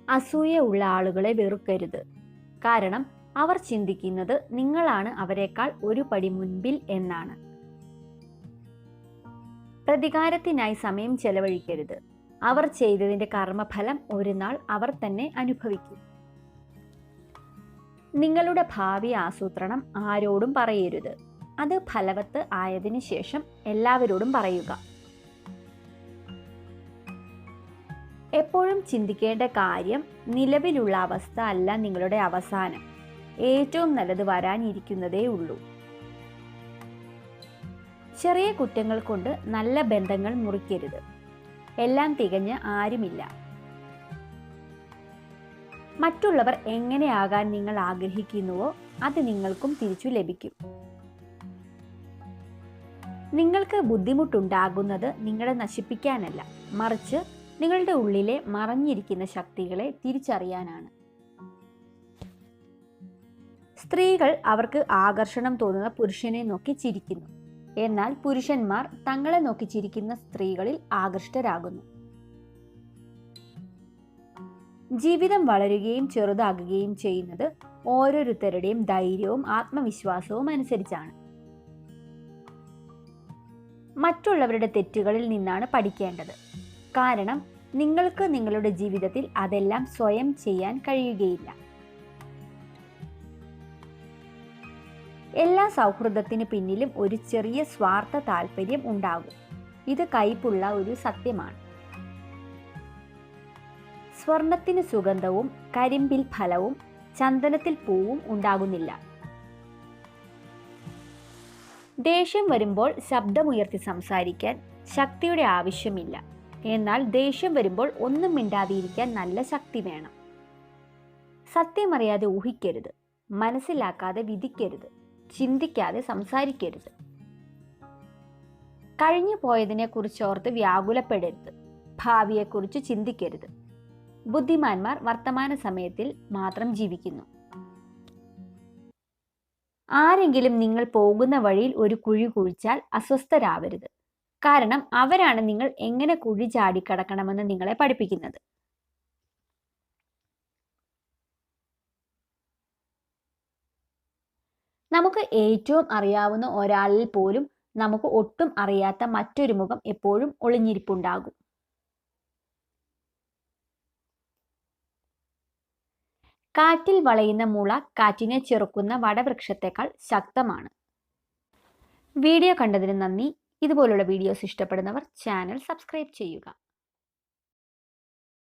അസൂയ ഉള്ള ആളുകളെ വെറുക്കരുത്. കാരണം അവർ ചിന്തിക്കുന്നത് നിങ്ങളാണ് അവരെക്കാൾ ഒരു പടി മുൻപിൽ എന്നാണ്. പ്രതികാരത്തിനായി സമയം ചെലവഴിക്കരുത്. അവർ ചെയ്തതിന്റെ കർമ്മഫലം ഒരു നാൾ അവർ തന്നെ അനുഭവിക്കും. നിങ്ങളുടെ ഭാവി ആസൂത്രണം ആരോടും പറയരുത്. അത് ഫലവത്ത് ആയതിനു ശേഷം എല്ലാവരോടും പറയുക. എപ്പോഴും ചിന്തിക്കേണ്ട കാര്യം നിലവിലുള്ള അവസ്ഥ അല്ല നിങ്ങളുടെ അവസാനം. ഏറ്റവും നല്ലത് വരാനിരിക്കുന്നതേ ഉള്ളൂ. ചെറിയ കുറ്റങ്ങൾ കൊണ്ട് നല്ല ബന്ധങ്ങൾ മുറിക്കരുത്. എല്ലാം തികഞ്ഞ് ആരുമില്ല. മറ്റുള്ളവർ എങ്ങനെയാകാൻ നിങ്ങൾ ആഗ്രഹിക്കുന്നുവോ അത് നിങ്ങൾക്കും തിരിച്ചു ലഭിക്കും. നിങ്ങൾക്ക് ബുദ്ധിമുട്ടുണ്ടാകുന്നത് നിങ്ങളെ നശിപ്പിക്കാനല്ല, മറിച്ച് നിങ്ങളുടെ ഉള്ളിലെ മറഞ്ഞിരിക്കുന്ന ശക്തികളെ തിരിച്ചറിയാനാണ്. സ്ത്രീകൾ അവർക്ക് ആകർഷണം തോന്നുന്ന പുരുഷനെ നോക്കി ചിരിക്കുന്നു. എന്നാൽ പുരുഷന്മാർ തങ്ങളെ നോക്കി ചിരിക്കുന്ന സ്ത്രീകളിൽ ആകൃഷ്ടരാകുന്നു. ജീവിതം വളരുകയും ചെറുതാകുകയും ചെയ്യുന്നത് ഓരോരുത്തരുടെയും ധൈര്യവും ആത്മവിശ്വാസവും അനുസരിച്ചാണ്. മറ്റുള്ളവരുടെ തെറ്റുകളിൽ നിന്നാണ് പഠിക്കേണ്ടത്. കാരണം നിങ്ങൾക്ക് നിങ്ങളുടെ ജീവിതത്തിൽ അതെല്ലാം സ്വയം ചെയ്യാൻ കഴിയുകയില്ല. എല്ലാ സൗഹൃദത്തിന് പിന്നിലും ഒരു ചെറിയ സ്വാർത്ഥ താല്പര്യം ഉണ്ടാകും. ഇത് കയ്പുള്ള ഒരു സത്യമാണ്. സ്വർണത്തിന് സുഗന്ധവും കരിമ്പിൽ ഫലവും ചന്ദനത്തിൽ പൂവും ഉണ്ടാകുന്നില്ല. ദേഷ്യം വരുമ്പോൾ ശബ്ദമുയർത്തി സംസാരിക്കാൻ ശക്തിയുടെ ആവശ്യമില്ല. എന്നാൽ ദേഷ്യം വരുമ്പോൾ ഒന്നും മിണ്ടാതിരിക്കാൻ നല്ല ശക്തി വേണം. സത്യമറിയാതെ ഊഹിക്കരുത്. മനസ്സിലാക്കാതെ വിധിക്കരുത്. ചിന്തിക്കാതെ സംസാരിക്കരുത്. കഴിഞ്ഞു പോയതിനെ കുറിച്ചോർത്ത് വ്യാകുലപ്പെടരുത്. ഭാവിയെക്കുറിച്ച് ചിന്തിക്കരുത്. ബുദ്ധിമാന്മാർ വർത്തമാന സമയത്തിൽ മാത്രം ജീവിക്കുന്നു. ആരെങ്കിലും നിങ്ങൾ പോകുന്ന വഴിയിൽ ഒരു കുഴി കുഴിച്ചാൽ അസ്വസ്ഥരാവരുത്. കാരണം അവരാണ് നിങ്ങൾ എങ്ങനെ കുഴി ചാടിക്കടക്കണമെന്ന് നിങ്ങളെ പഠിപ്പിക്കുന്നത്. നമുക്ക് ഏറ്റവും അറിയാവുന്ന ഒരാളിൽ പോലും നമുക്ക് ഒട്ടും അറിയാത്ത മറ്റൊരു മുഖം എപ്പോഴും ഒളിഞ്ഞിരിപ്പുണ്ടാകും. കാറ്റിൽ വളയുന്ന മുള കാറ്റിനെ ചെറുക്കുന്ന വടവൃക്ഷത്തെക്കാൾ ശക്തമാണ്. വീഡിയോ കണ്ടതിന് നന്ദി. ഇതുപോലുള്ള വീഡിയോസ് ഇഷ്ടപ്പെടുന്നവർ ചാനൽ സബ്സ്ക്രൈബ് ചെയ്യുക.